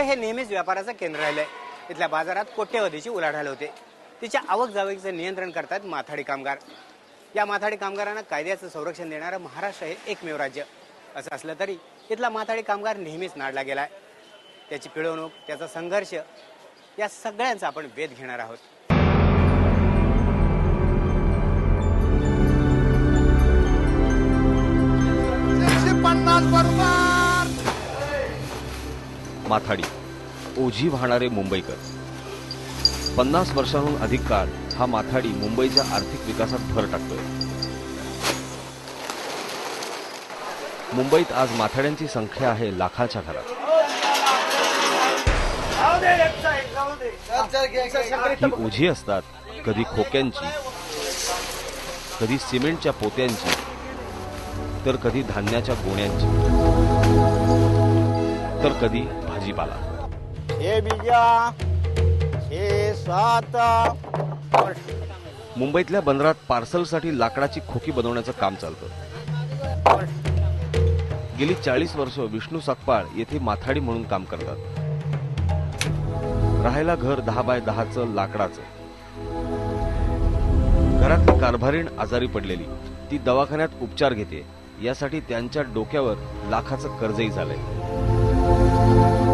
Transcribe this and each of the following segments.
हे नेहमीच व्यापाराचं केंद्र राहिलंय। इथल्या बाजारात कोट्यवधीची उलाढाल होते। तिच्या आवक जावकीचं नियंत्रण करतात माथाडी कामगार। या माथाडी कामगारांना कायद्याचं संरक्षण देणारं महाराष्ट्र हे एकमेव राज्य। असं असलं तरी इथला माथाडी कामगार नेहमीच नाडला गेलाय। त्याची पिळवणूक, त्याचा संघर्ष या सगळ्यांचा आपण वेध घेणार आहोत। माथाडी ओझी वाहणारे मुंबईकर। 50 वर्षांहून अधिक काळ हा माथाडी मुंबईच्या आर्थिक विकासात भर टाकतोय। मुंबईत आज माथाड्यांची संख्या आहे लाखाच्या घरात। ही ओझी असतात कधी खोक्यांची, कधी सिमेंटच्या पोत्यांची, तर कधी धान्याच्या गोण्यांची, तर कधी भाजीपाला। हे बिजा, हे सात। मुंबईतल्या बंदरात पार्सलसाठी लाकडाची खोकी बनवण्याचं काम चालतं। गेली 40 वर्ष विष्णू सकपाळ येथे माथाडी म्हणून काम करतात। राहायला घर 10 बाय 10चं लाकडाचं। घरातली कारभारीण आजारी पडलेली, ती दवाखान्यात उपचार घेते, यासाठी त्यांच्या डोक्यावर लाखाचं कर्जही झालंय।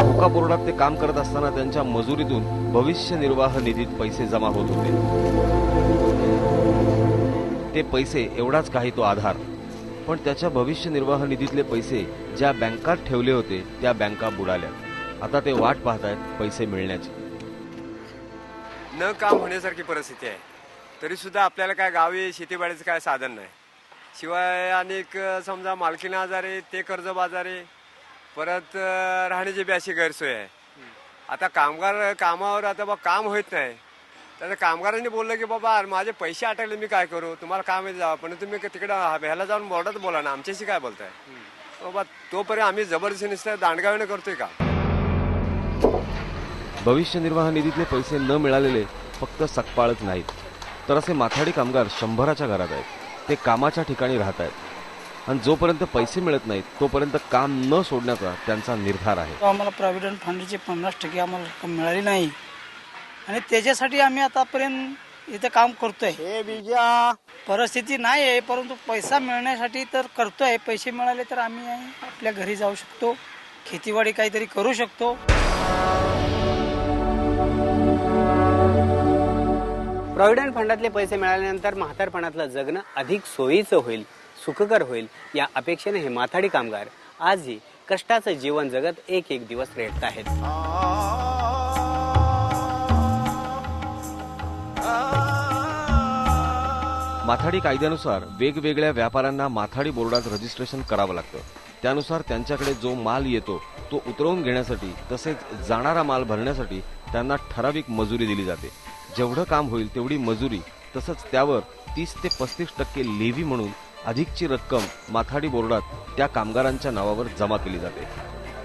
कोका बोर्डात ते काम करत असताना त्यांच्या मजुरीतून भविष्य निर्वाह निधीत पैसे जमा होत होते। ते पैसे एवढाच काही तो आधार, पण त्याच्या भविष्य निर्वाह निधीतले पैसे ज्या बँकात ठेवले होते त्या बँका बुडाल्या। आता ते वाट पाहतायत पैसे मिळण्याची। न काम होण्यासारखी परिस्थिती आहे, तरी सुद्धा आपल्याला काय गावी शेतीबाडीचं काय साधन नाही। शिवाय अनेक समजा मालकीनं आजारी, ते कर्ज बाजारी, परत राहण्याची बी अशी गैरसोय आहे। आता कामगार कामावर आता बा काम होत नाही, तर कामगारांनी बोललं की बाबा माझे पैसे अटकले, मी काय करू, तुम्हाला काम आहे जावं, पण तुम्ही तिकडे ह्याला जाऊन बोर्डात बोला ना, आमच्याशी काय बोलताय बाबा। तोपर्यंत आम्ही जबरदस्ती नुसतं दांडगावीनं करतोय का? भविष्य निर्वाह निधीतले पैसे न मिळालेले फक्त सकपाळच नाहीत, तर असे माथाडी कामगार 100च्या घरात आहेत। ते कामाच्या ठिकाणी राहत आहेत आणि जोपर्यंत पैसे मिळत नाहीत तोपर्यंत काम न सोडण्याचा त्यांचा निर्धार आहे। आम्हाला प्रॉव्हिडंट फंडची 50% आम्हाला रक्कम मिळाली नाही आणि त्याच्यासाठी आम्ही आतापर्यंत इथे काम करतोय। हे बिजा, परिस्थिती नाही आहे, परंतु पैसा मिळण्यासाठी तर करतोय। पैसे मिळाले तर आम्ही आपल्या घरी जाऊ शकतो, खेतीवाडी काहीतरी करू शकतो। प्रॉव्हिडंट फंडातले पैसे मिळाल्यानंतर म्हातारपणातलं जगणं अधिक सोयीचं होईल, सुखकर होईल, या अपेक्षेने हे माथाडी कामगार आजही कष्टाचं जीवन जगत एक एक दिवस रेटत आहेत। माथाडी कायद्यानुसार वेगवेगळ्या व्यापाऱ्यांना माथाडी बोर्डात रजिस्ट्रेशन करावं लागतं। त्यानुसार त्यांच्याकडे जो माल येतो तो उतरवून घेण्यासाठी तसेच जाणारा माल भरण्यासाठी त्यांना ठराविक मजुरी दिली जाते। जेवढं काम होईल तेवढी मजुरी, तसंच त्यावर 30 ते 35% लेव्ही म्हणून अधिकची रक्कम माथाडी बोर्डात त्या कामगारांच्या नावावर जमा केली जाते।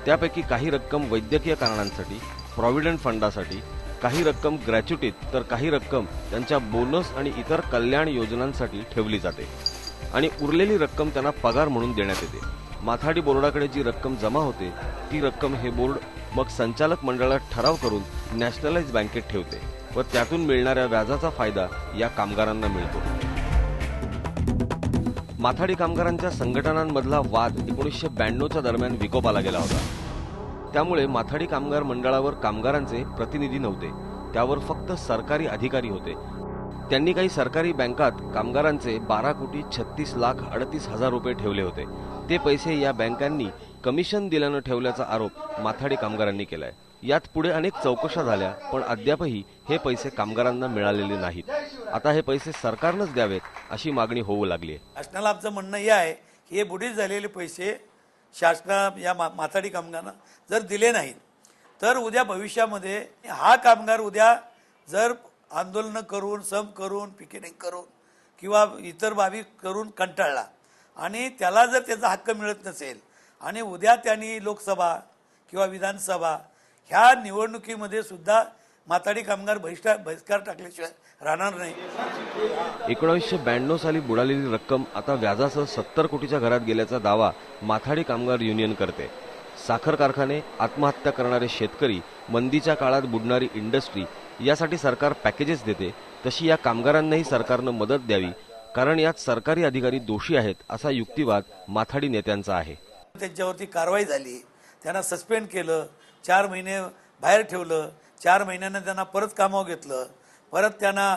त्यापैकी काही रक्कम वैद्यकीय कारणांसाठी, प्रॉव्हिडंट फंडासाठी, काही रक्कम ग्रॅच्युटीत, तर काही रक्कम त्यांच्या बोनस आणि इतर कल्याण योजनांसाठी ठेवली जाते आणि उरलेली रक्कम त्यांना पगार म्हणून देण्यात येते। माथाडी बोर्डाकडे जी रक्कम जमा होते ती रक्कम हे बोर्ड मग संचालक मंडळात ठराव करून नॅशनलाइज बँकेत ठेवते व त्यातून मिळणाऱ्या व्याजाचा फायदा या कामगारांना मिळतो। माथाडी कामगारांच्या संघटनांमधला वाद 1992च्या दरम्यान विकोपाला गेला होता। त्यामुळे माथाडी कामगार मंडळावर कामगारांचे प्रतिनिधी नव्हते, त्यावर फक्त सरकारी अधिकारी होते। त्यांनी काही सरकारी बँकात कामगारांचे 12,36,38,000 रुपये ठेवले होते। ते पैसे या बँकांनी कमिशन दिल्यानं ठेवल्याचा आरोप माथाडी कामगारांनी केलाय। यात पुढे अनेक चौकशा झाल्या, पण अद्यापही हे पैसे कामगारांना मिळालेले नाहीत। आता हे पैसे सरकारनंच द्यावेत अशी मागणी होऊ लागली। शासनाला आमचं म्हणणं हे आहे की हे बुडीत झालेले पैसे शासना या माथाडी कामगारांना जर दिले नाहीत तर उद्या भविष्यामध्ये हा कामगार उद्या जर आंदोलन करून, सम करून, पिकेटिंग करून किंवा इतर बाबी करून कंटाळला आणि त्याला जर त्याचा हक्क मिळत नसेल आणि उद्या त्यांनी लोकसभा किंवा विधानसभा ह्या निवडणुकीमध्ये सुद्धा माथाडी कामगार बहिष्कार टाकल्याशिवाय राहणार नाही। 1992 साली बुडालेली रक्कम आता व्याजासह 70 कोटीच्या घरात गेल्याचा दावा माथाडी कामगार युनियन करते। साखर कारखाने, आत्महत्या करणारे शेतकरी, मंदीच्या काळात बुडणारी इंडस्ट्री यासाठी सरकार पॅकेजेस देते, तशी या कामगारांनाही सरकारनं मदत द्यावी, कारण यात सरकारी अधिकारी दोषी आहेत असा युक्तिवाद माथाडी नेत्यांचा आहे. त्यांच्यावरती कारवाई झाली, त्यांना सस्पेंड केलं, 4 महिने बाहेर ठेवलं, 4 महिन्यानं त्यांना परत कामावर घेतलं, परत त्यांना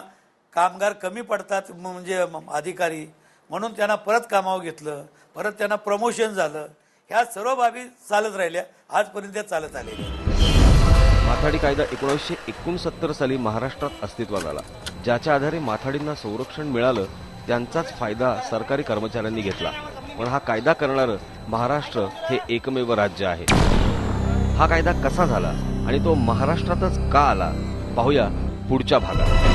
कामगार कमी पडतात म्हणजे अधिकारी म्हणून त्यांना परत कामावर घेतलं, परत त्यांना प्रमोशन झालं. ह्या सर्व बाबी चालत राहिल्या, आजपर्यंत त्या चालत आलेल्या. माथाडी कायदा 1969 साली महाराष्ट्रात अस्तित्वात आला. ज्याच्या आधारे माथाडींना संरक्षण मिळालं, त्यांचाच फायदा सरकारी कर्मचाऱ्यांनी घेतला. पण हा कायदा करणारं महाराष्ट्र हे एकमेव राज्य आहे. हा कायदा कसा झाला आणि तो महाराष्ट्रातच का आला, पाहूया पुढच्या भागात.